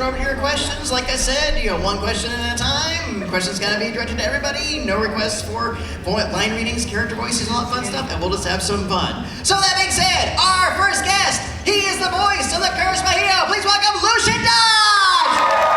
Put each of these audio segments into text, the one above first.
over to your questions. Like I said, one question at a time. Questions gotta be directed to everybody. No requests for line readings, character voices, and all that fun stuff, and we'll just have some fun. So that being said, our first guest, he is the voice of the Charisma Hero. Please welcome Lucien Dodge!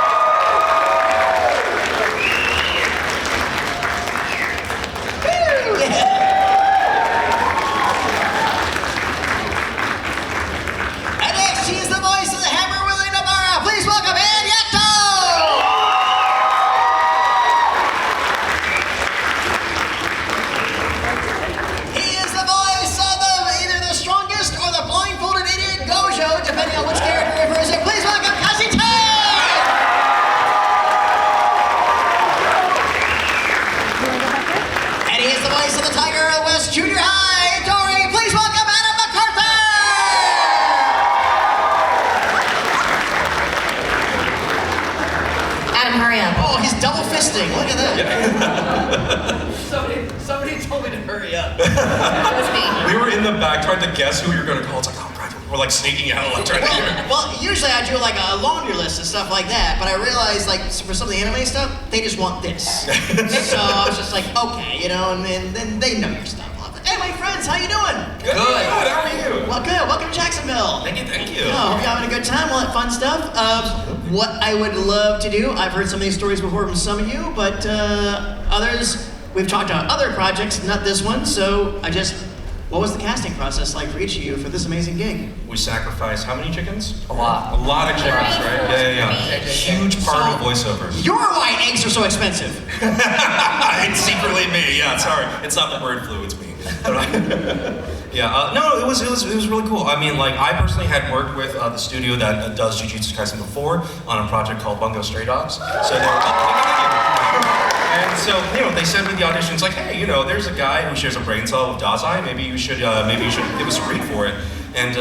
Look at that. Somebody told me to hurry up. That was me. We were in the back trying to guess who we were going to call. It's like, oh, right. We're like sneaking out, like trying to hear. Well, usually I do like a laundry list and stuff like that, but I realized like for some of the anime stuff, they just want this. So I was just like, okay, and then they know your stuff. Hey, my friends, how you doing? Good. How are you? Well, good. Welcome to Jacksonville. Thank you. Oh, hope you're having a good time, all that fun stuff. What I would love to do, I've heard some of these stories before from some of you, but others, we've talked about other projects, not this one, so what was the casting process like for each of you for this amazing gig? We sacrificed how many chickens? A lot. A lot of chickens, right? Yeah. Huge part of voiceovers. You're why eggs are so expensive. It's secretly me. Yeah, sorry. It's not the bird flu, it's me. No, it was really cool. I mean, like, I personally had worked with the studio that does Jujutsu Kaisen before on a project called Bungo Stray Dogs. So they were and so, they sent me the auditions like, hey, there's a guy who shares a brain cell with Dazai. Maybe you should give us a read for it. And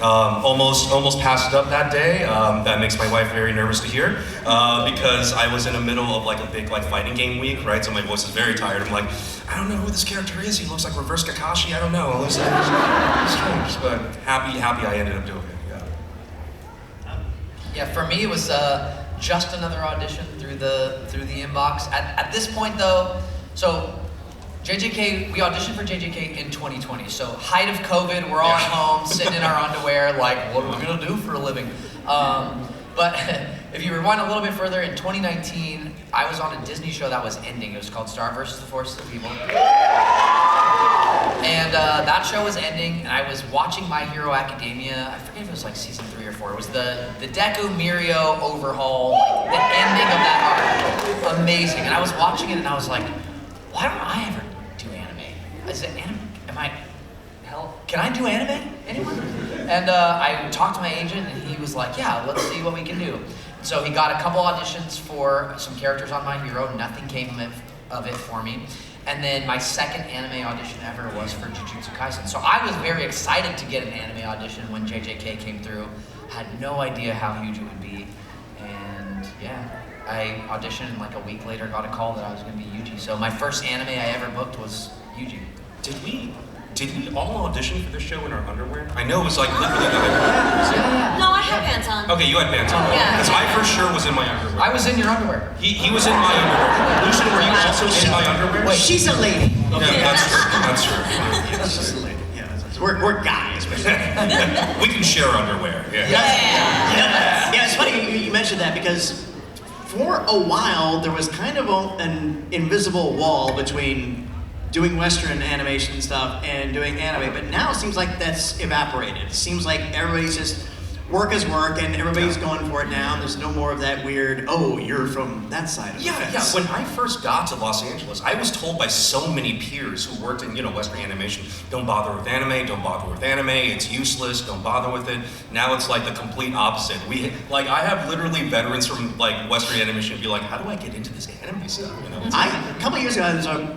almost passed it up that day. That makes my wife very nervous to hear because I was in the middle of like a big fighting game week, right? So my voice is very tired. I'm like, I don't know who this character is. He looks like Reverse Kakashi. I don't know. It looks strange, but happy I ended up doing it. Yeah, for me it was just another audition through the inbox. At this point though, so JJK, we auditioned for JJK in 2020. So height of COVID, we're all at home, sitting in our underwear, like, what are we gonna do for a living? But if you rewind a little bit further, in 2019, I was on a Disney show that was ending. It was called Star vs. the Forces of Evil. And that show was ending, and I was watching My Hero Academia. I forget if it was like season 3 or 4. It was the Deku Mirio overhaul, the ending of that arc. Amazing. And I was watching it, and I was like, why don't I ever do anime? I said, can I do anime? Anyone? And I talked to my agent, and he was like, yeah, let's see what we can do. So he got a couple auditions for some characters on My Hero. Nothing came of it for me. And then my second anime audition ever was for Jujutsu Kaisen. So I was very excited to get an anime audition when JJK came through. Had no idea how huge it would be. And yeah, I auditioned and like a week later got a call that I was gonna be Yuji. So my first anime I ever booked was Yuji. Did we all audition for this show in our underwear? I know it was like literally the Yeah. No, I had pants on. Okay, you had pants on. Yeah. Because I for sure was in my underwear. I was in your underwear. He was in my underwear. Lucien, were you also in my underwear? Wait, she's a lady. Okay, that's true. That's just a lady. Yeah, we're guys. We can share underwear. Yeah, it's funny you mentioned that because for a while there was kind of an invisible wall between doing Western animation stuff and doing anime, but now it seems like that's evaporated. It seems like everybody's just work is work and everybody's going for it now. There's no more of that weird, oh, you're from that side of the fence. When I first got to Los Angeles, I was told by so many peers who worked in, Western animation, don't bother with anime, it's useless, don't bother with it. Now it's like the complete opposite. I have literally veterans from Western animation be like, how do I get into this anime stuff? A couple of years ago,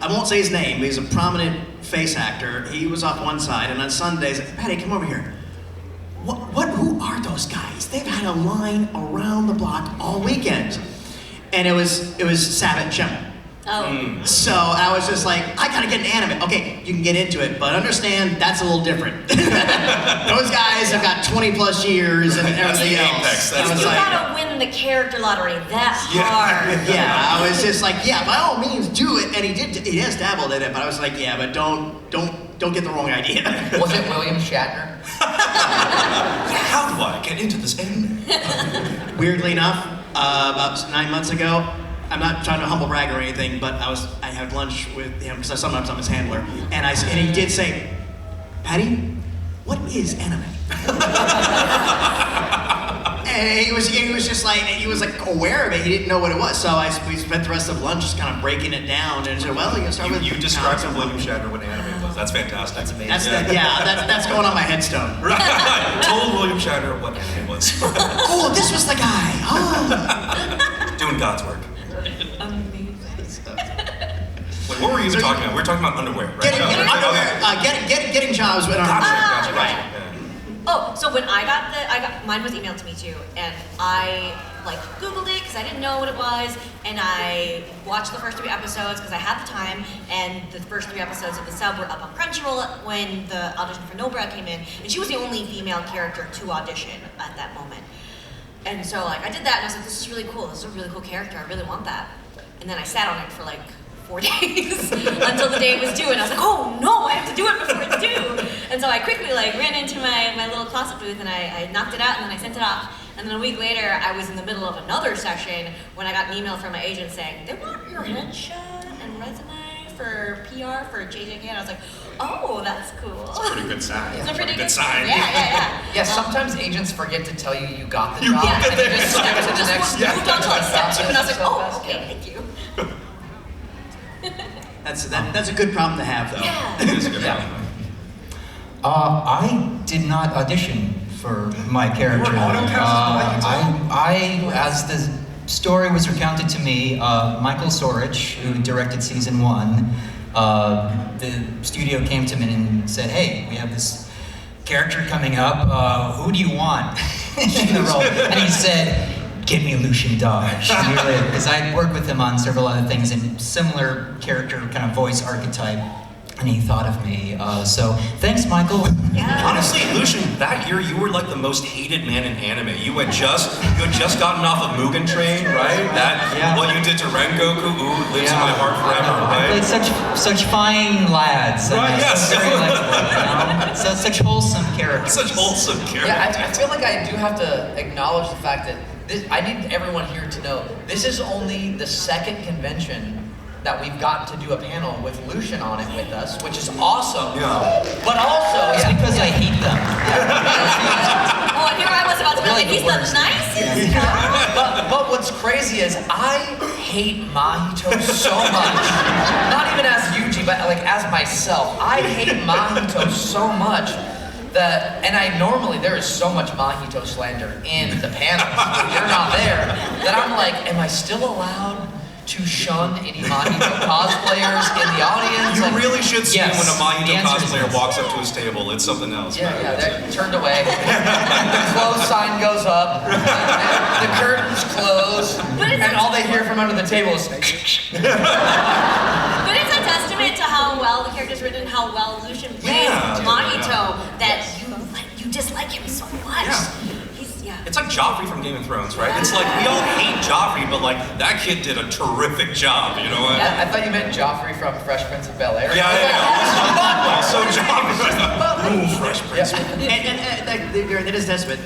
I won't say his name, but he's a prominent face actor. He was off one side, and on Sundays, Patty, come over here. Who are those guys? They've had a line around the block all weekend. And it was Sabat Chema. Oh. So I was just like, I gotta get an anime. Okay, you can get into it, but understand that's a little different. Those guys have got 20 plus years and everything else. I was You like, gotta win the character lottery that hard. yeah, I was just like, yeah, by all means do it. And he has dabbled in it, but I was like, yeah, but don't get the wrong idea. Was it William Shatner? How do I get into this anime? Weirdly enough, about 9 months ago, I'm not trying to humble brag or anything, but I had lunch with him because sometimes I'm his handler, and he did say, Patty, what is anime? And he was just like, he was like aware of it. He didn't know what it was. So we spent the rest of lunch just kind of breaking it down and said, well, you can start with. You described to William Shatner what anime was. That's fantastic. That's amazing. That's going on my headstone. Right. Told William Shatner what anime was. Oh, this was the guy. Oh. Doing God's work. Amazing. Wait, what were you even talking about? We were talking about underwear, right? Getting underwear. Getting jobs with our. Gotcha. Right. Yeah. Oh, so when I got mine was emailed to me too, and I like Googled it because I didn't know what it was, and I watched the first 3 episodes because I had the time, and the first 3 episodes of the sub were up on Crunchyroll when the audition for Nobra came in, and she was the only female character to audition at that moment. And so like I did that, and I was like, this is really cool. This is a really cool character. I really want that. And then I sat on it for like 4 days until the day it was due, and I was like, oh no, I have to do it before it's due. And so I quickly like ran into my little closet booth, and I knocked it out, and then I sent it off. And then a week later, I was in the middle of another session when I got an email from my agent saying, they want your headshot and resume for PR for JJK, and I was like, oh, that's cool. It's a pretty good sign. It's a pretty good sign. Yeah. Yeah, sometimes agents forget to tell you you got the You job. got and the you just skip to the next Just moved on to like step 2, and I was like, oh, Yeah. okay, thank you. That's a good problem to have, though. Yeah. It is a good one. I did not audition for my character. You were autocast As the story was recounted to me, Michael Sorich, who directed season 1, the studio came to me and said, hey, we have this character coming up, who do you want in the role? And he said, give me Lucien Dodge. Because I'd worked with him on several other things in similar character kind of voice archetype. And he thought of me, so thanks, Michael. Yeah. Honestly, Lucien, that year you were like the most hated man in anime. You had just gotten off of Mugen Train, right? What you did to Rengoku, lives in my heart forever, I right? played such fine lads. Right, yes. Very likable, such wholesome characters. Such wholesome character. Yeah, I feel like I do have to acknowledge the fact that I need everyone here to know this is only the second convention that we've gotten to do a panel with Lucien on it with us, which is awesome. Yeah. But also, It's because I hate them. Oh, and here I was about to be Really like, he's the the worst. nicest guy. but what's crazy is I hate Mahito so much. Not even as Yuji, but like as myself. I hate Mahito so much that, and there is so much Mahito slander in the panels. You're not there. That I'm like, am I still allowed to shun any Mahito cosplayers in the audience? You really should see Yes. when a The Mahito answer is cosplayer yes. walks up to his table. It's something else. Yeah, they're turned away. The close sign goes up. The curtains close. And all they hear from under the table is. But it's a testament to how well the character's written and how well Lucien plays Mahito that you dislike him so much. Yeah. Yeah. It's like Joffrey from Game of Thrones, right? It's like we all hate Joffrey, but like that kid did a terrific job, you know what? Yeah, I thought you meant Joffrey from Fresh Prince of Bel-Air. Yeah. So Joffrey. Ooh, Fresh Prince. And that is testament.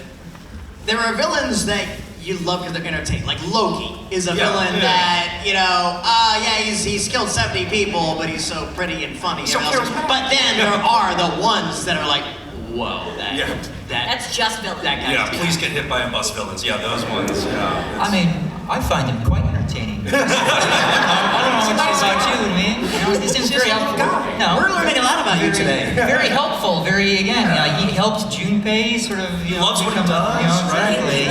There are villains that you love because they're entertaining. Like Loki is a villain that, he's killed 70 people, but he's so pretty and funny. So charismatic. But then there are the ones that are like, whoa, That's just villain. that guy. Yeah, please get hit by a bus villains. Yeah, those ones. Yeah. I mean, I find him quite entertaining. I don't know about you, man. He seems very helpful. No, We're learning a lot about you today. very helpful. He helped Junpei sort of. Loves what he does, Exactly.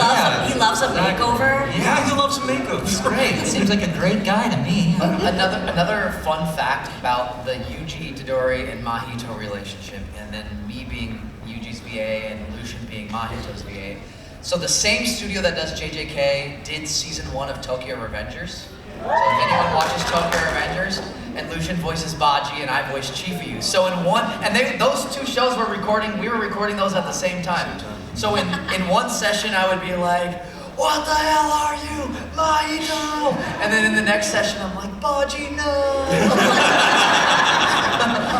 He loves a makeover. Yeah, he loves makeovers. He's great. Seems like a great guy to me. Another fun fact about the Yuji Itadori and Mahito relationship, and then me being Yuji's VA and Lucien being Mahito's VA. So the same studio that does JJK did season 1 of Tokyo Revengers. So if anyone watches Tokyo Revengers, and Lucien voices Baji and I voice Chifuyu. So in one, and those 2 shows we were recording those at the same time. So in one session I would be like, "What the hell are you, Mahito?" And then in the next session I'm like, "Baji, no."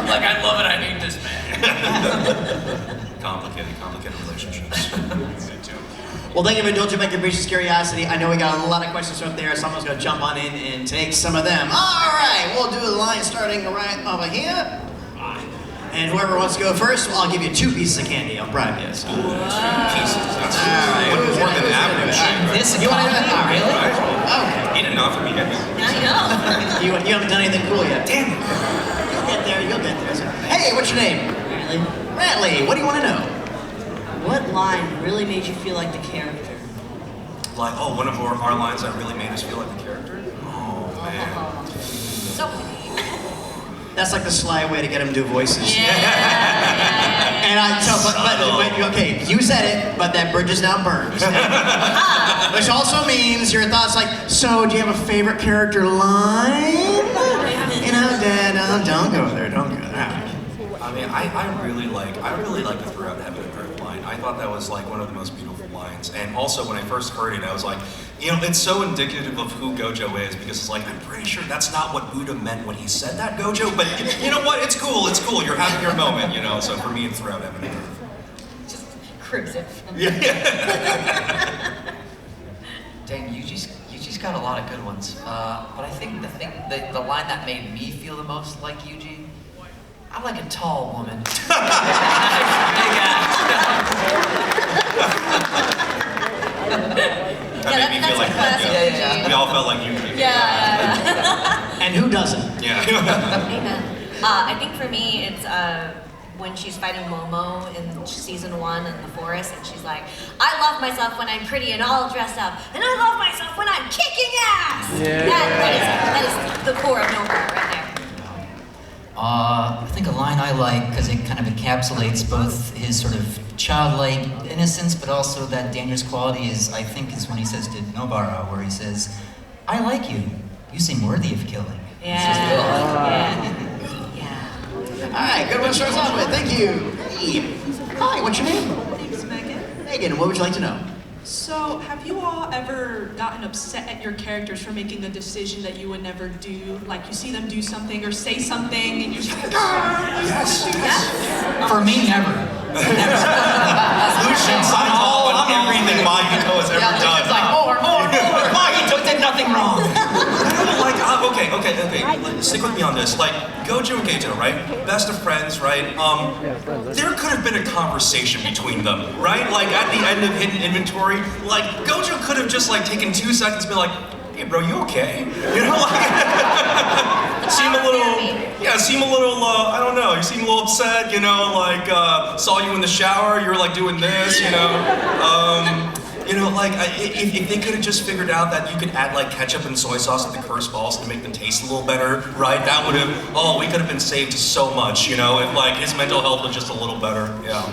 Like, I love it, I need this man. Complicated relationships. Well, thank you for indulging my capricious curiosity. I know we got a lot of questions up there. Someone's going to jump on in and take some of them. All right, we'll do the line starting right over here. And whoever wants to go first, well, I'll give you 2 pieces of candy. I'll bribe you. So. 2 pieces. That's Who's more gonna- than who's gonna average. do it? This You want to do economy, that? really? Okay. He didn't offer me anything. Now you know. You haven't done anything cool yet. Damn it. You'll get there. Hey, what's your name? Really? Bradley, what do you want to know? What line really made you feel like the character? Like, oh, one of our lines that really made us feel like the character? Oh, man. So, That's like the sly way to get him to do voices. yeah. And okay, you said it, but that bridge is now burned. Which also means your thoughts like, so do you have a favorite character line? You know, Dad, don't go there, don't go there. I mean, I really like the Throughout Heaven and Earth line. I thought that was like one of the most beautiful lines. And also when I first heard it, I was like, you know, it's so indicative of who Gojo is because it's like, I'm pretty sure that's not what Buddha meant when he said that, Gojo, but you know what? It's cool. You're having your moment, you know? So for me, it's Throughout Heaven and Earth. Just cruise it. Dang, Yuji's got a lot of good ones. But I think the line that made me feel the most like Yuji, I'm like a tall woman. Big ass. That made me feel like that. Yeah. We all felt like you. Yeah. And who doesn't? Yeah. Amen. I think for me, it's when she's fighting Momo in season 1 in the forest, and she's like, "I love myself when I'm pretty and all dressed up, and I love myself when I'm kicking ass." Yeah. That is the core of Nova right there. I think a line I like because it kind of encapsulates both his sort of childlike innocence, but also that dangerous quality is when he says to Nobara, where he says, "I like you. You seem worthy of killing." Yeah. All right, good one to start us off with. Thank you. Hey. Hi, what's your name? Name's Megan. Megan, what would you like to know? So, have you all ever gotten upset at your characters for making a decision that you would never do? Like, you see them do something or say something, and you're just like, Yes. For me, never. Lucien signs off on everything Mahito has ever done. It's like, more. Mahito did nothing wrong. Like, okay. Stick with me on this. Like, Gojo and Geito, right? Best of friends, right? There could have been a conversation between them, right? Like, at the end of Hidden Inventory, like, Gojo could have just, like, taken 2 seconds and been like, "Hey, bro, you okay?" You know, like, seem a little, I don't know, you seem a little upset, you know, like, saw you in the shower, you were, like, doing this, you know? If they could have just figured out that you could add like ketchup and soy sauce to the curse balls to make them taste a little better, right? That would have, we could have been saved so much, you know, if like his mental health was just a little better, yeah.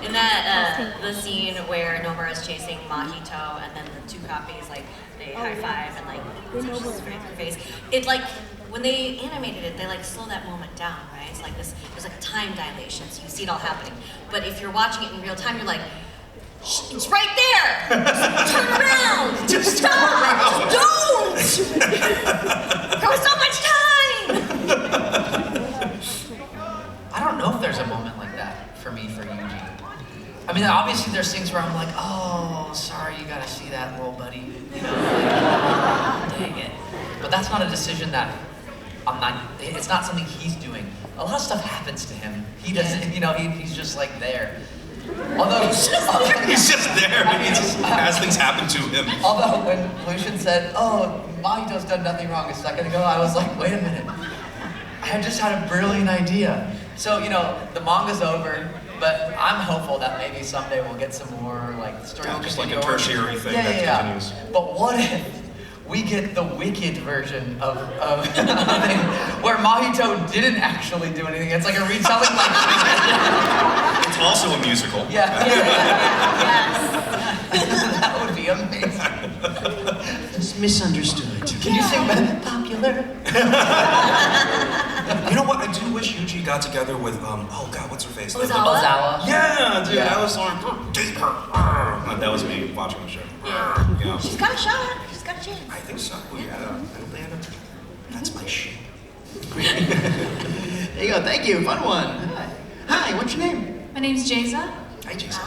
In that the scene where Nomura is chasing Mahito, and then the 2 copies like they high five and like touches her face. It's like when they animated it, they like slow that moment down, right? It's like this. There's like a time dilation, so you see it all happening. But if you're watching it in real time, you're like, it's right there! Turn around! Just turn Stop! around! Don't! There was so much time! I don't know if there's a moment like that for me for Yuji. I mean, obviously there's things where I'm like, oh, sorry, you gotta see that, little buddy. You know, like, dang it. But that's not a decision that it's not something he's doing. A lot of stuff happens to him. He doesn't, you know, he's just like there. Although he's just there. He just has things happen to him. Although when Lucien said, "Oh, Mahito's done nothing wrong," a second ago, I was like, "Wait a minute! I just had a brilliant idea." So you know, the manga's over, but I'm hopeful that maybe someday we'll get some more like story. Yeah, just like a tertiary thing that continues. But what if we get the Wicked version of where Mahito didn't actually do anything? It's like a retelling like. It's also a musical. Yeah. Yes. That would be amazing. It's misunderstood. Can you sing Ben Popular? You know what? I do wish Yuji got together with oh god, what's her face? Ozawa? Yeah, dude, Yeah. that was like date her. That was me watching the show. Yeah. She's got a shot. She's got a chance. I think so. Yeah. I don't think that's my shit. There you go. Thank you. Fun one. Hi. What's your name? My name's Jason. Hi, Jason.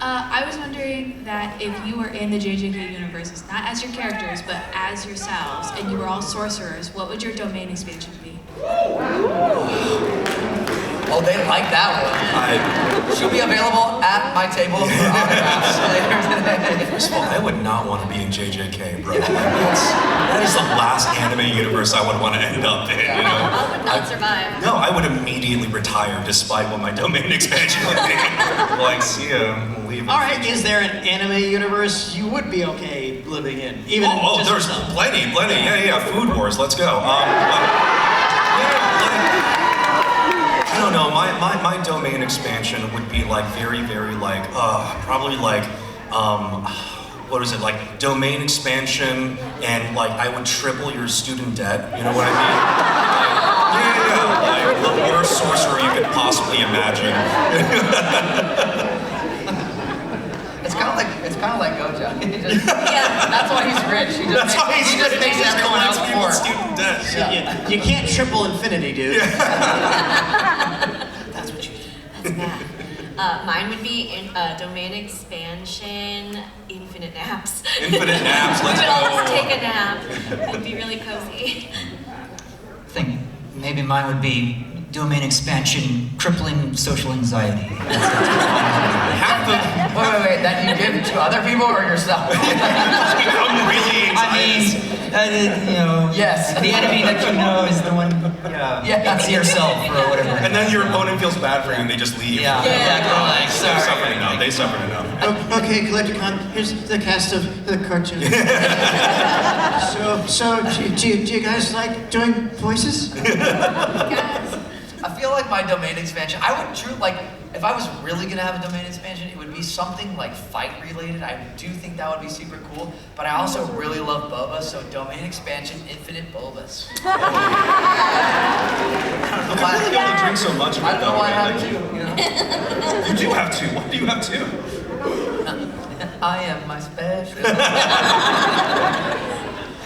I was wondering that if you were in the JJK universes, not as your characters, but as yourselves, and you were all sorcerers, what would your domain expansion be? Oh, they like that one. She'll be available at my table for autographs later today. First of all, I would not want to be in JJK, bro. That is the last anime universe I would want to end up in, you know? I would not survive. No, I would immediately retire despite what my domain expansion would be. Like, see ya, I'm leaving. All right. Is there an anime universe you would be okay living in? Even Oh, just there's yourself? plenty. Yeah, Food Wars, let's go. I don't know, my domain expansion would be like very, like, probably like, what is it, like domain expansion and like I would triple your student debt, you know what I mean? Like the worst sorcerer you could possibly imagine. It's kind of like Gojo. He just- Yeah. That's why he's rich. He just makes everyone else poor. Student debt. You can't triple infinity, dude. That's what you do. That's bad. Mine would be in domain expansion, infinite naps. Infinite naps, We let's would all just go. take a nap. It'd be really cozy. I think maybe mine would be domain expansion, crippling social anxiety. Half the Wait. That you give to other people or yourself? I'm really anxious. You know, Yes. the enemy that you know is the one, it's yourself or whatever. And then your opponent feels bad for you and they just leave. Yeah, Yeah. They suffered enough. They suffered enough. Okay, Collecticon, here's the cast of the cartoon. So do you guys like doing voices? I feel like my domain expansion, I would if I was really gonna have a domain expansion, it would be something like fight related. I do think that would be super cool, but I also really love boba, so domain expansion, infinite bobas. I don't know I why. really be able to drink so much of I it, don't know though, why I man. have two, you know? You do have two. Why do you have two? I am my special.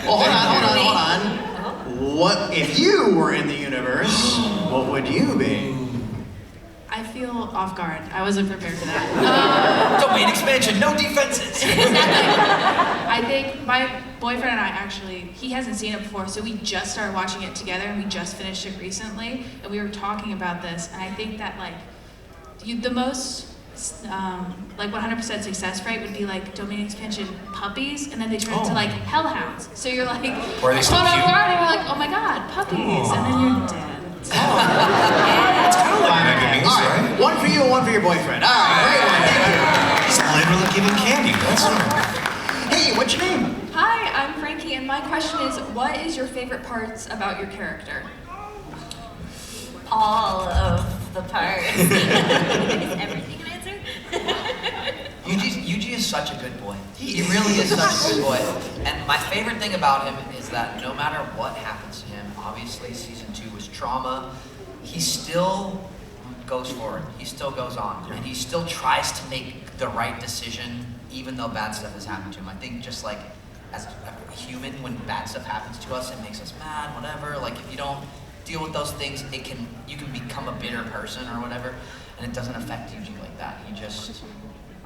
Well, hold on. What if you were in the universe? What would you be? I feel off guard. I wasn't prepared for that. Domain expansion, no defenses. I think my boyfriend and I he hasn't seen it before, so we just started watching it together and we just finished it recently, and we were talking about this, and I think that the most 100% success rate would be like domain expansion puppies, and then they turn into like hellhounds. So you're like Or are they so caught off cute? guard, and you're like, oh my god, puppies, and then you're dead. It's kind of like Mega Beans, All right, right? one for you and one for your boyfriend. All right, great one. He's literally giving candy. That's Hey, what's your name? Hi, I'm Frankie, and my question is, what is your favorite parts about your character? All of the parts. Is everything an answer? Yuji is such a good boy. He really is such a good boy. And my favorite thing about him is that no matter what happens to him, obviously season 2 was trauma, he still goes forward. He still goes on. And he still tries to make the right decision even though bad stuff has happened to him. I think just like as a human, when bad stuff happens to us, it makes us mad, whatever. Like if you don't deal with those things, you can become a bitter person or whatever, and it doesn't affect Yuji like that. He just,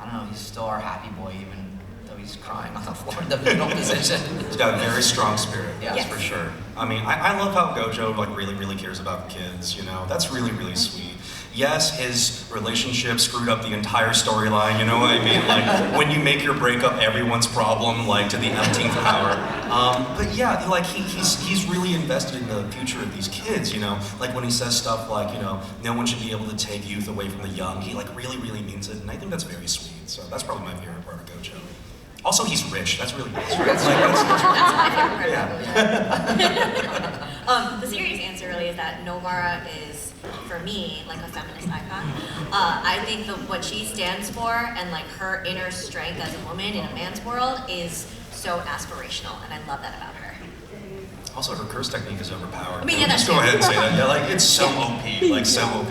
I don't know, he's still our happy boy even though he's crying on the floor in the middle position. He's got a very strong spirit, Yeah. that's for sure. I mean, I love how Gojo really cares about kids, you know? That's really sweet. Yes, his relationship screwed up the entire storyline, you know what I mean? Like, when you make your breakup everyone's problem, like, to the umpteenth power. But yeah, like, he's really invested in the future of these kids, you know? Like, when he says stuff like, you know, no one should be able to take youth away from the young, he, like, really means it, and I think that's very sweet. So that's probably my favorite part of Gojo. Also, he's rich. That's really nice. Right? Like, that's That's my favorite part. yeah. The serious answer really is that Novara is, for me, like a feminist icon. I think what she stands for and like her inner strength as a woman in a man's world is so aspirational, and I love that about her. Also, her curse technique is overpowered. I mean, yeah, Just go ahead and say that. Yeah, like it's so OP, like so OP.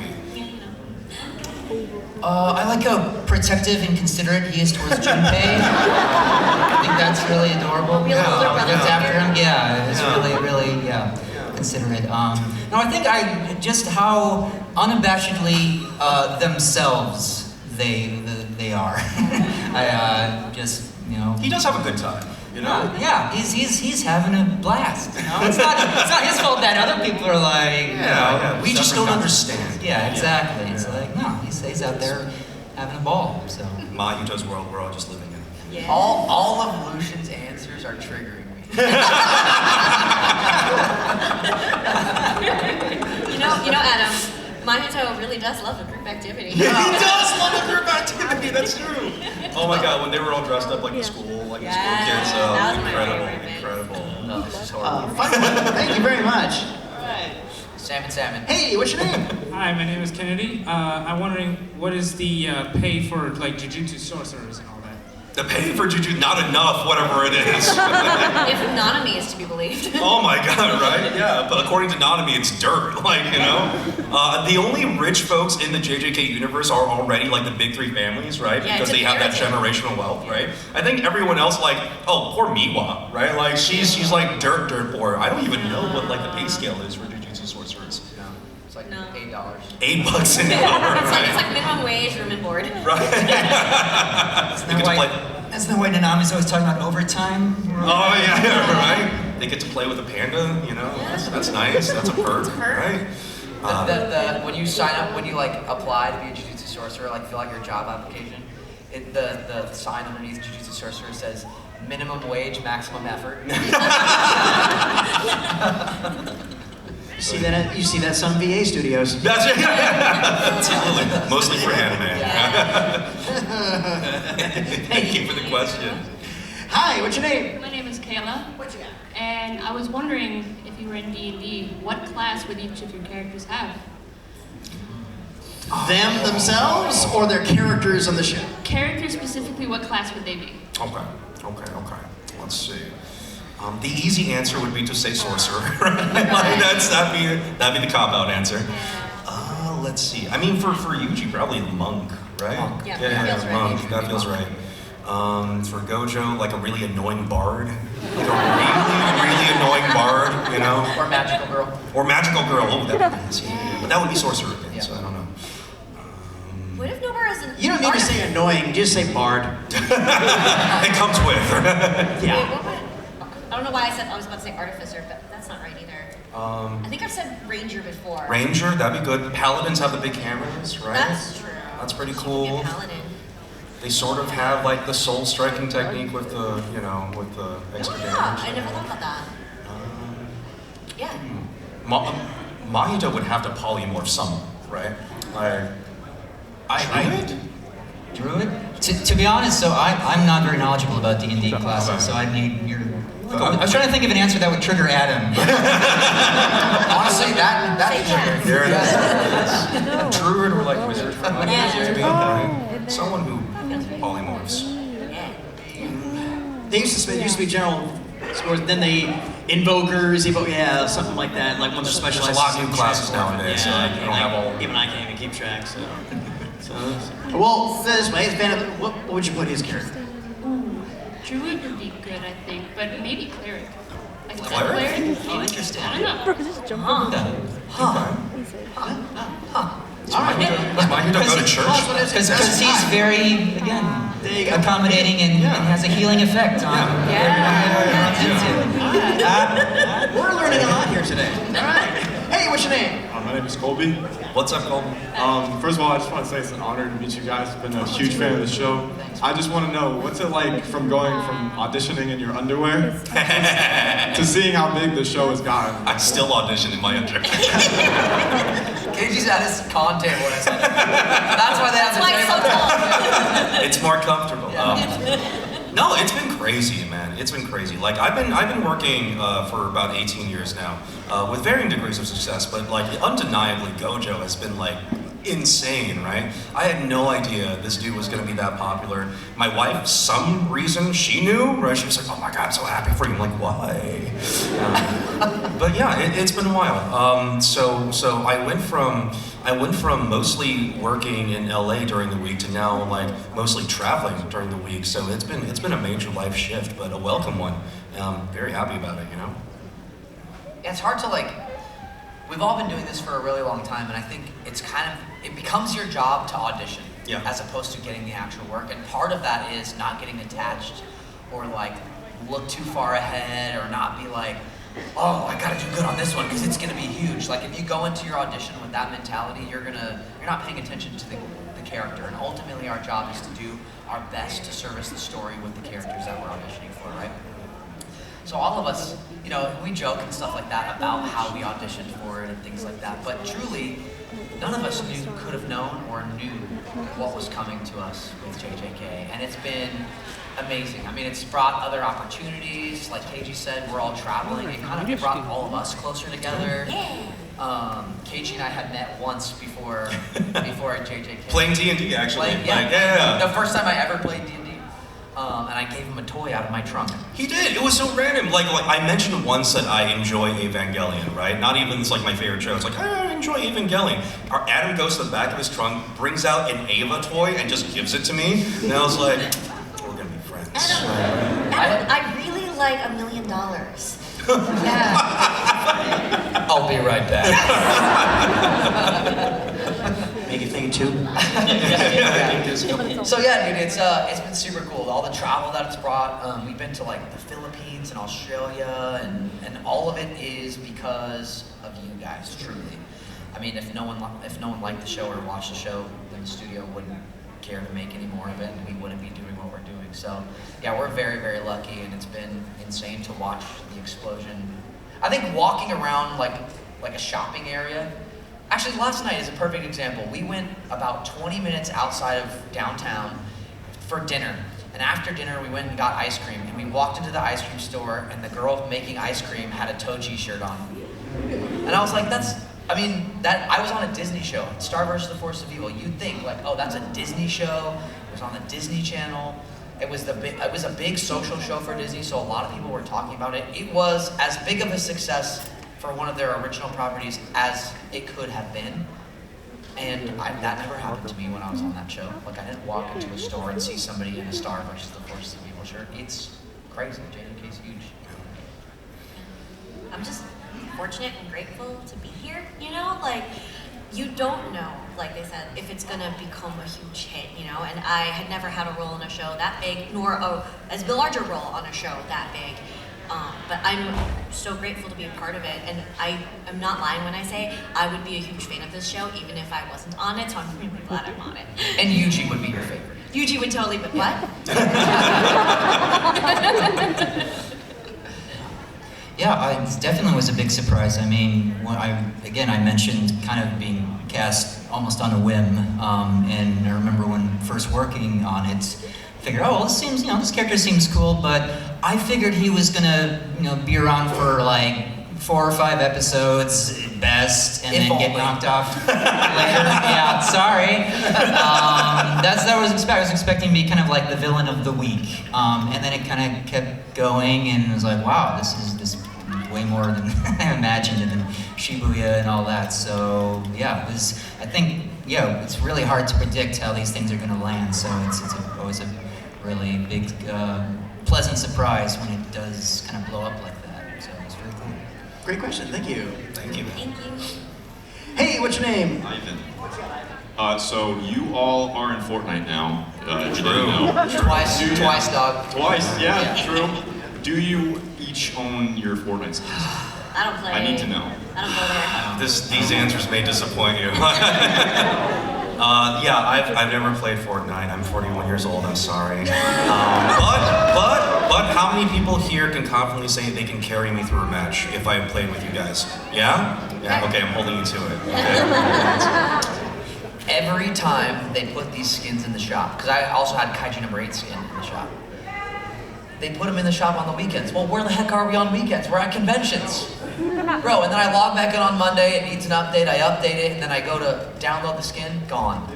I like how protective and considerate he is towards Junpei. I think that's really adorable. Real older How he brother looks after figure. him. Yeah, it's really considerate. No, I think just how unabashedly themselves they are. I just He does have a good time, you know. Yeah, he's having a blast. You know, it's not his fault that other people are like, we just don't understand. Yeah, exactly. It's like no, he's out there having a ball. So Mahito's world, we're all just living in. Yeah. All of Lucian's answers are triggering me. You know, Adam, Mahito really does love a group activity. He does love a group activity. That's true. Oh my God, when they were all dressed up like the school, like the school kids, that was my incredible, favorite bit. incredible. No, this is horrible. Thank you very much. Salmon. Hey, what's your name? Hi, my name is Kennedy. I'm wondering what is the pay for like Jujutsu sorcerers and all that? The pay for Juju, not enough, whatever it is. If Nanami is to be believed. Oh my God, right? Yeah, but according to Nanami, it's dirt. Like, you know, the only rich folks in the JJK universe are already like the big three families, right? Yeah, Because it's they have that imperative. generational wealth, right? I think everyone else, like, oh, poor Miwa, right? Like, she's like dirt poor. I don't even know what like the pay scale is for Jujutsu sorcerers. It's like No. $8. $8 an hour, It's right? like minimum wage, room and board. Right. They get to play. Isn't that why Nanami's always talking about overtime? Oh yeah, right. They get to play with a panda, you know. That's nice. That's a perk, right? When you sign up, when you like apply to be a Jujutsu sorcerer, like fill out your job application, the sign underneath Jujutsu sorcerer says minimum wage, maximum effort. You see that some VA studios. That's it. Absolutely. Mostly for anime. Thank you for the question. Hi, what's your name? My name is Kayla, What you got? and I was wondering if you were in D&D, what class would each of your characters have? Them themselves or their characters on the show? Characters specifically, what class would they be? Okay. Let's see. The easy answer would be to say sorcerer. Right? Like that'd be the cop-out answer. Let's see. I mean, for Yuji, probably monk, right? Monk. Yeah, that feels right. monk. That feels right. For Gojo, like a really annoying bard, like a really annoying bard, you know? Or magical girl. Or magical girl. Oh, that would be nice. Yeah. But that would be sorcerer again. So I don't know. What if Nobara is an You don't need to say annoying, just say bard. It comes with. Yeah. I don't know why I was about to say artificer, but that's not right either. I think I've said ranger before. Ranger, that'd be good. Paladins have the big hammers, right? That's true. That's pretty She could cool. be a paladin. They sort of have like the soul striking technique with the, with the extra Oh yeah, damage. I never thought about that. Yeah. Mahito would have to polymorph some, right? Druid? To be honest, so I'm not very knowledgeable about D&D classes, so I need your. I was trying to think of an answer that would trigger Adam. Honestly, that Say yes. There it is. Druid or like wizard from like maybe, right? Someone who polymorphs. Yeah. They used to be general scores, then they invokers, something like that. Like when they're specialized. There's a lot of new classes nowadays, so you don't have all. Even I can't even keep track. So well, this way, what would you put his character? Druid would be good, I think, but maybe cleric. Like Cleric? Oh, interesting. I don't know. Does Mahito go to church? Because he's very, again, There you go. accommodating and has a healing effect on We're learning a lot here today. All right. Hey, what's your name? My name is Colby. What's up, Colton? First of all, I just want to say it's an honor to meet you guys. I've been a huge fan of the show. I just want to know, what's it like from going from auditioning in your underwear to seeing how big the show has gotten? I still audition in my underwear. Keiji's at his content when I said it. That's why they have That's why it's so tall. It's more comfortable. No, it's been crazy, man. It's been crazy. Like I've been working for about 18 years now, with varying degrees of success. But like undeniably, Gojo has been like insane, right? I had no idea this dude was gonna be that popular. My wife, some reason she knew, right? She was like, "Oh my God, I'm so happy for you." I'm like, "Why?" But yeah, it's been wild. So I went from mostly working in LA during the week to now like mostly traveling during the week. So it's been a major life shift, but a welcome one. I'm very happy about it, you know? Yeah, it's hard to like, we've all been doing this for a really long time, and I think it's it becomes your job to audition, as opposed to getting the actual work. And part of that is not getting attached or like look too far ahead or not be like, oh, I gotta do good on this one because it's gonna be huge. Like if you go into your audition with that mentality, you're not paying attention to the character. And ultimately our job is to do our best to service the story with the characters that we're auditioning for, right? So all of us, you know, we joke and stuff like that about how we auditioned for it and things like that, but truly, none of us could have known or knew what was coming to us with JJK, and it's been amazing. I mean, it's brought other opportunities, like Kaiji said, we're all traveling, it kind of brought all of us closer together. Kaiji and I had met once before JJK. Playing D&D actually. The first time I ever played D&D. And I gave him a toy out of my trunk. He did. It was so random. Like I mentioned once that I enjoy Evangelion, right? Not even it's like my favorite show. It's like I enjoy Evangelion. Adam goes to the back of his trunk, brings out an Ava toy, and just gives it to me. And I was like, we're gonna be friends. Adam, I really like $1 million. I'll be right back. Make you think too. So yeah, dude, it's been super cool. All the travel that it's brought. We've been to like the Philippines and Australia, and all of it is because of you guys, truly. I mean, if no one liked the show or watched the show, then the studio wouldn't care to make any more of it, and we wouldn't be doing what we're doing. So yeah, we're very, very lucky, and it's been insane to watch the explosion. I think walking around like a shopping area. Actually, last night is a perfect example. We went about 20 minutes outside of downtown for dinner. And after dinner, we went and got ice cream. And we walked into the ice cream store, and the girl making ice cream had a Toji shirt on. And I was like, I was on a Disney show, Star vs. the Force of Evil. You'd think like, oh, that's a Disney show. It was on the Disney Channel. It was a big social show for Disney, so a lot of people were talking about it. It was as big of a success for one of their original properties as it could have been. And that never happened to me when I was on that show. Like I didn't walk into a store and see somebody in a Star vs. the Force of Evil shirt. It's crazy. JJK's huge. I'm just fortunate and grateful to be here, you know? Like, you don't know, like they said, if it's gonna become a huge hit, you know? And I had never had a role in a show that big, nor as a larger role on a show that big. But I'm so grateful to be a part of it, and I am not lying when I say I would be a huge fan of this show even if I wasn't on it, so I'm really glad I'm on it. And Yuji would be your favorite. Yuji would totally, but what? Yeah, it definitely was a big surprise. I mean, when I mentioned kind of being cast almost on a whim, and I remember when first working on it, figured, oh, well, this character seems cool, but I figured he was gonna, be around for like 4 or 5 episodes at best, and then get knocked off later. Yeah, sorry. That's what I was expecting. I was expecting to be kind of like the villain of the week, and then it kind of kept going, and it was like, wow, this is way more than I imagined, and then Shibuya and all that. So yeah, I think it's really hard to predict how these things are going to land. So it's always a really big, pleasant surprise when it does kind of blow up like that. So it's very cool. Great question. Thank you. Thank you. Hey, what's your name? Ivan. So you all are in Fortnite now. True. Twice, dog. Twice, yeah, true. Do you each own your Fortnite skins? I don't play. I need to know. I don't go there. These answers may disappoint you. Yeah, I've never played Fortnite. I'm 41 years old. I'm sorry. But how many people here can confidently say they can carry me through a match if I played with you guys? Yeah? Yeah. Okay, I'm holding you to it. Okay. Every time they put these skins in the shop, because I also had Kaiji number 8 skin in the shop. they put them in the shop on the weekends. Well, where the heck are we on weekends? We're at conventions. Bro, and then I log back in on Monday, it needs an update, I update it, and then I go to download the skin, gone.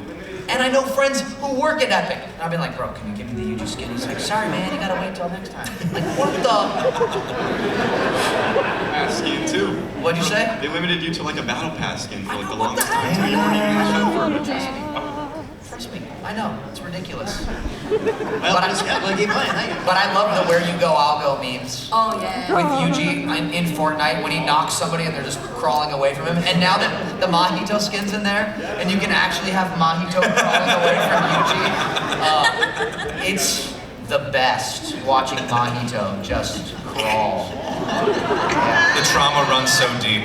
And I know friends who work at Epic. And I've been like, bro, can you give me the Yuji skin? He's like, sorry man, you gotta wait till next time. Like, what the? Pass skin too. What'd you say? They limited you to like a battle pass skin for like the What the longest heck? time. You weren't even in the show for it. Trust me, I know, it's ridiculous. Well, But I keep playing. Thank you. But I love the where you go, I'll go memes. Oh yeah. With Yuji in Fortnite when he knocks somebody and they're just crawling away from him. And now that the Mahito skin's in there, and you can actually have Mahito crawling away from Yuji, it's the best watching Mahito just crawl. The trauma runs so deep.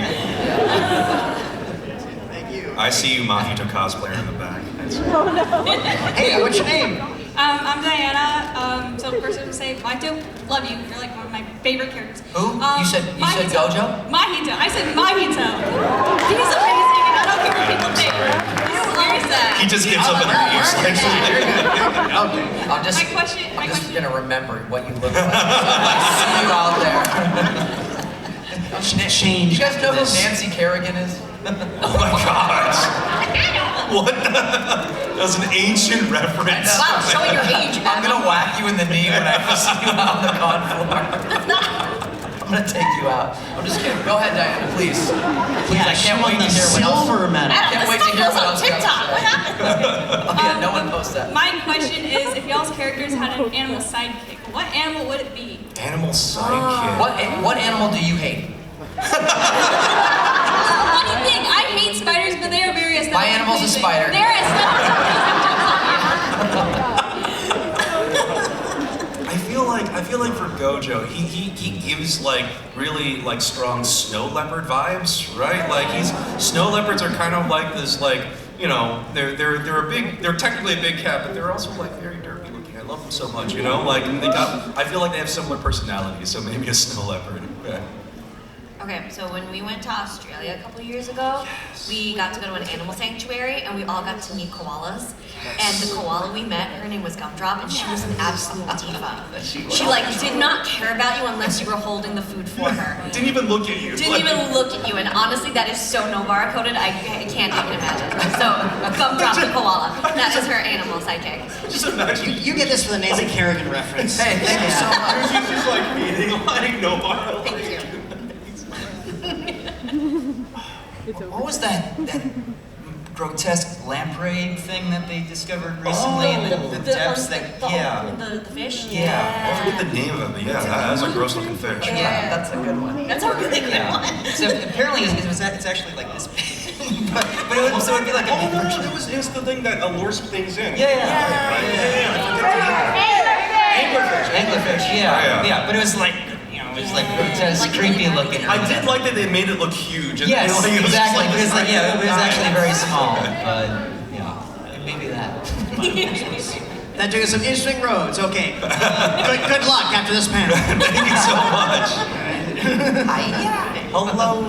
Thank you. I see you, Mahito cosplayer in the back. Hey, what's your name? I'm Diana. So first I'm gonna say Mahito, love you. You're like one of my favorite characters. Who? You said Gojo? Mahito. I said Mahito. He's amazing, and I don't care what people think. Where is that? He just gives up and leaves. Okay. I'm just gonna remember what you look like. I see you out there. Change. You guys know who Nancy Kerrigan is? Oh my gosh. What the? That was an ancient reference. Wow, show your age, man. I'm gonna whack you in the knee when I see you out on the con floor. I'm gonna take you out. I'm just kidding. Go ahead, Diana, please. Please, I can't wait to hear what else. Silver medal. I can't wait to hear what else. TikTok. What happened? Oh yeah, no one posts that. My question is, if y'all's characters had an animal sidekick, what animal would it be? Animal sidekick. What animal do you hate? What do you think? I hate spiders, but they are very aesthetic. My animal's a spider. They're aesthetic. I feel like for Gojo, he gives like really like strong snow leopard vibes, right? Like snow leopards are kind of like this like, you know, they're technically a big cat, but they're also like very derpy looking. I love them so much, you know? Like I feel like they have similar personalities, so maybe a snow leopard. Yeah. Okay, so when we went to Australia a couple years ago, we got to go to an animal sanctuary and we all got to meet koalas. And the koala we met, her name was Gumdrop, and she was an absolute diva. She like did not care about you unless you were holding the food for her. Didn't even look at you. Didn't even look at you, and honestly, that is so Novara coded. I can't even imagine. So Gumdrop the koala, that is her animal sidekick. Just imagine. You get this for the Nancy Kerrigan reference. Hey, thank you so much. She's just like eating like no more. Thank you. What was that grotesque lamprey thing that they discovered recently in the depths? The fish? Yeah. I forget the name of it, but yeah, that's a gross looking fish. Yeah, that's a good one. That's a really good one. So apparently it's actually like this big. but it would, so it'd be like a big version. It was the thing that allures things in. Anglerfish, yeah. But it was like, it was like grotesque, creepy looking. I did like that they made it look huge. Yes, it was exactly. like- But it's like, it was actually very small. But maybe that. That took us some interesting roads. Okay. Good luck after this panel. Thank you so much. Hello.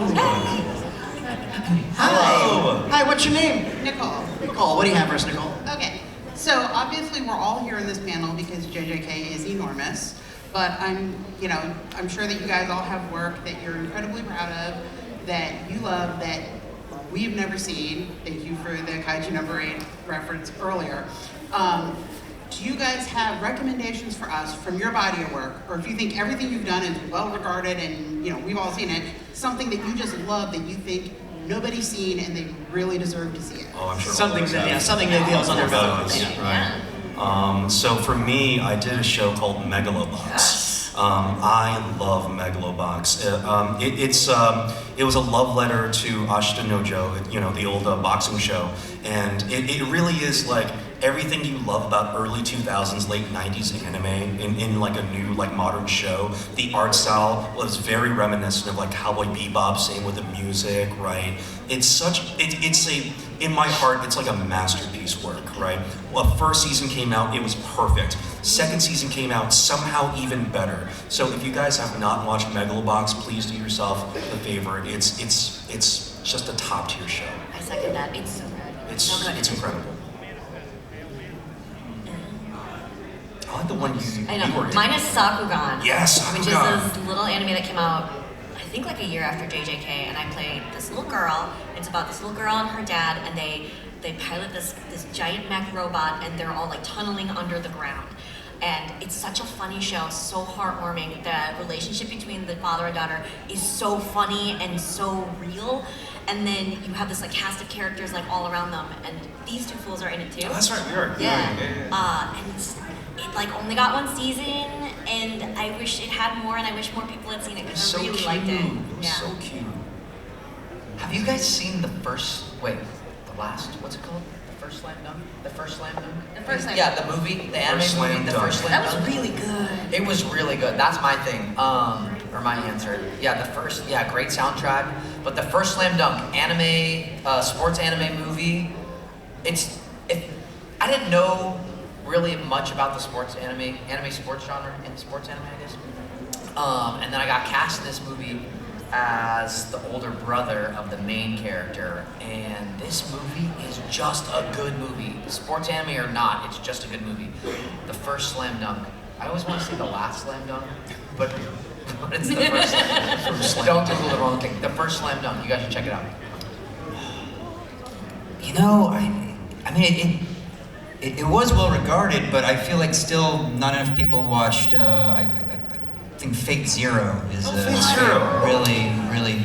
Hello. Hi, what's your name? Nicole. Nicole, what do you have for us, Nicole? Okay, so obviously we're all here in this panel because JJK is enormous, but I'm sure that you guys all have work that you're incredibly proud of, that you love, that we've never seen. Thank you for the Kaiji number 8 reference earlier. Do you guys have recommendations for us from your body of work, or if you think everything you've done is well regarded and we've all seen it, something that you just love that you think nobody's seen and they really deserve to see it? Oh, I'm sure. Something that feels on their belly. Right. So for me, I did a show called Megalobox. I love Megalobox. It was a love letter to Ashita no Joe, the old boxing show, and it really is like everything you love about early 2000s, late 90s anime in like a new, like modern show. The art style was very reminiscent of like Cowboy Bebop, same with the music, right? In my heart, it's like a masterpiece work, right? Well, first season came out, it was perfect. Second season came out, somehow even better. So if you guys have not watched Megalobox, please do yourself a favor. It's just a top tier show. I second that. It's so good. It's incredible. I like the one you I know. were in. Mine is Sakugan. Yes, Which is Sakugan. this little anime that came out, I think like a year after JJK, and I played this little girl. It's about this little girl and her dad, and they pilot this giant mech robot, and they're all like tunneling under the ground. And it's such a funny show, so heartwarming. The relationship between the father and daughter is so funny and so real. And then you have this like cast of characters like all around them, and these two fools are in it too. Oh, that's right, we are. Yeah. Yeah. And it like only got one season, and I wish it had more, and I wish more people had seen it because I really liked it. It was so cute. Have you guys seen the last, what's it called? The first slam dunk? The first slam dunk? The first slam Yeah, dunk. the movie, the anime First movie, Slam the Dunk. first slam That dunk. was really good. It was really good. That's my thing, or my answer. Yeah, great soundtrack. But the first slam dunk anime, sports anime movie, I didn't know really much about the sports anime sports genre, and sports anime, I guess. And then I got cast in this movie as the older brother of the main character, and this movie is just a good movie. Sports anime or not, it's just a good movie. The first slam dunk. I always want to say the last slam dunk, but it's the first. Don't Google the wrong thing. The first slam dunk. You guys should check it out. You know, I mean, it was well regarded, but I feel like still not enough people watched. I think Fate Zero is Fate Zero. really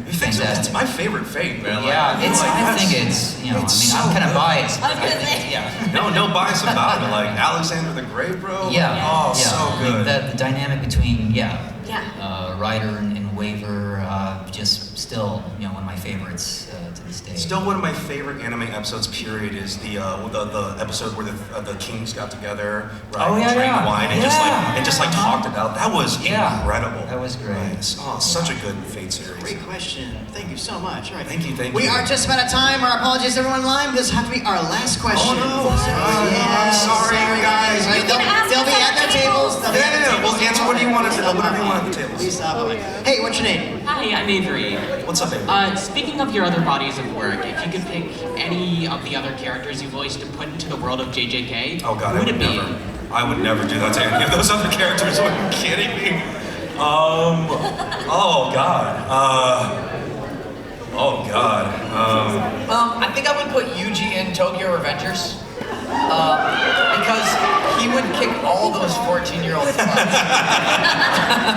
fantastic. That's my favorite Fate, man. Yeah, Like, I think it's, you know, it's I'm so kind of good. biased. I was gonna say. Yeah. No bias about it. Like Alexander the Great, bro. Yeah. Oh, yeah. so good. Like the dynamic between Yeah. Ryder and Waver, just still, you know, one of my favorites to this day. Still one of my favorite anime episodes, period, is the episode where the kings got together, right? Oh, yeah, drank yeah. wine and Yeah. just talked about. That was incredible. That was great. Right. Oh, such a good Fate series. Great question. Thank you so much. All right. Thank you. We are just about out of time. Our apologies, everyone live. This will have to be our last question. Oh, no. I'm sorry, guys. You can ask They'll be us at their the table. tables. They'll be at the Yeah, tables. we'll answer whatever you want at the tables. Please stop. Hey, what's your name? Hi, I'm Avery. What's up, Avery? Speaking of your other bodies of work, if you could pick any of the other characters you voiced to put into the world of JJK, Oh God, who would it be? I would never do that to any of those other characters. Are you kidding me? Oh God. I think I would put Yuji in Tokyo Revengers. Because he would kick all those 14-year-olds' butts.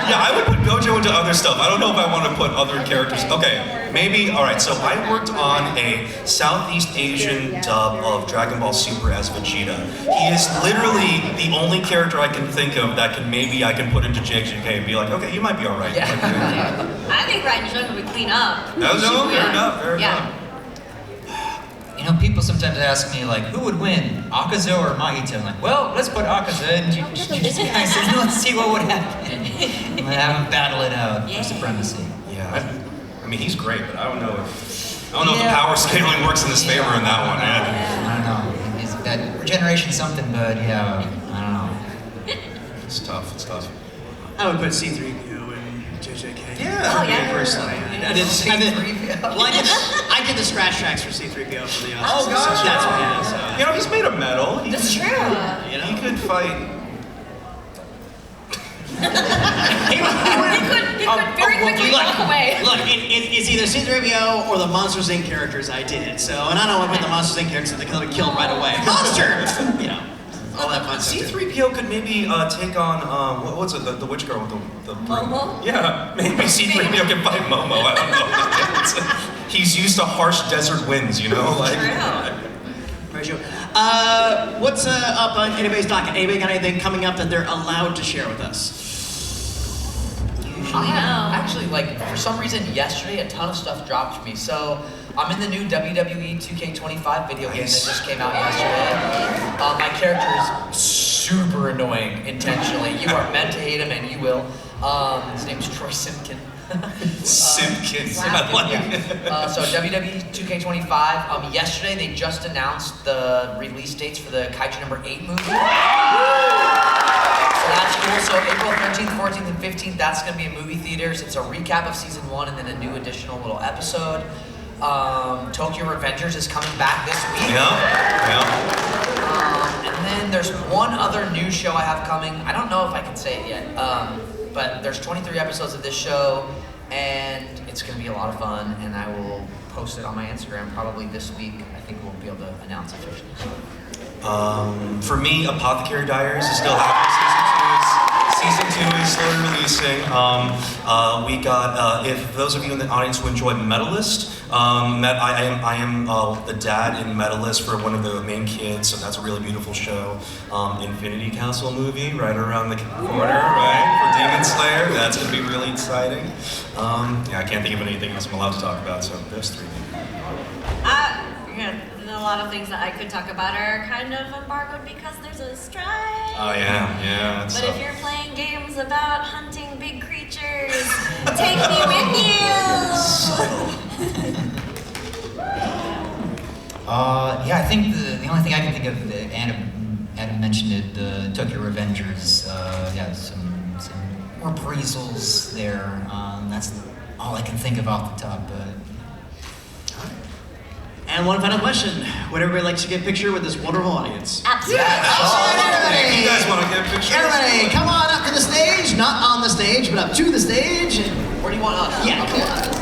Yeah, I would put Gojo into other stuff. I don't know if I want to put other characters. Okay, maybe. All right. So I worked on a Southeast Asian dub of Dragon Ball Super as Vegeta. He is literally the only character I can think of that I can put into JJK and be like, okay, you might be all right. Yeah. I think Ryan Jung would clean up. No, fair enough. Yeah. You know, people sometimes ask me, like, who would win, Akaza or Mahito? I'm like, well, let's put Akaza in Jujutsu Kaisen and let's see what would happen. And have him battle it out for supremacy. Yeah. I mean, he's great, but I don't know if the power scaling works in his favor in that one. I don't know. Is that regeneration something, but yeah, I don't know. It's tough. I would put C3PO in JJK. Yeah. Oh, yeah. Personally. I did the scratch tracks for C3PO for the Oh, gotcha. That's what it is. So. You know, he's made of metal. That's true. You know? He could fight. He could very quickly walk away. Look, it's either C3PO or the Monsters Inc. characters I did. So, and I don't want to put the Monsters Inc. characters that could kill right away. Monster! You know, all that fun stuff. C3PO could maybe take on what's it? The witch girl with the Momo? Yeah, maybe C3PO can fight Momo. I don't know. He's used to harsh desert winds, you know. Like. Very true. What's up on anybody's docket? Anybody got anything coming up that they're allowed to share with us? Actually, like, for some reason, yesterday, a ton of stuff dropped for me. So, I'm in the new WWE 2K25 video game that just came out yesterday. My character is super annoying, intentionally. You are meant to hate him, and you will. His name's Troy Simpkin. Simpkins. I like it. So WWE 2K25. Yesterday they just announced the release dates for the Kaiji number 8 movie. So that's cool. So April 13th, 14th, and 15th, that's going to be in movie theaters. It's a recap of season 1 and then a new additional little episode. Tokyo Revengers is coming back this week. Yeah. And then there's one other new show I have coming. I don't know if I can say it yet, but there's 23 episodes of this show, and it's going to be a lot of fun, and I will post it on my Instagram probably this week. I think we'll be able to announce officially. For me, Apothecary Diaries is still happening. Season 2 is slowly releasing. We got, if those of you in the audience who enjoy Medalist, I am the dad in Medalist for one of the main kids, so that's a really beautiful show. Infinity Castle movie right around the corner, right, for Demon Slayer. That's going to be really exciting. Yeah, I can't think of anything else I'm allowed to talk about, so those three. A lot of things that I could talk about are kind of embargoed because there's a strike. Oh yeah. But if you're playing games about hunting big creatures, take me with you. Yeah, I think the only thing I can think of, Adam mentioned it, the Tokyo Revengers. Yeah, some reprisals there. That's all I can think of off the top. And one final question. Would everybody like to get a picture with this wonderful audience? Absolutely. Everybody. You guys want to get a picture? Everybody, come on up to the stage. Not on the stage, but up to the stage. Where do you want us? Yeah, come on.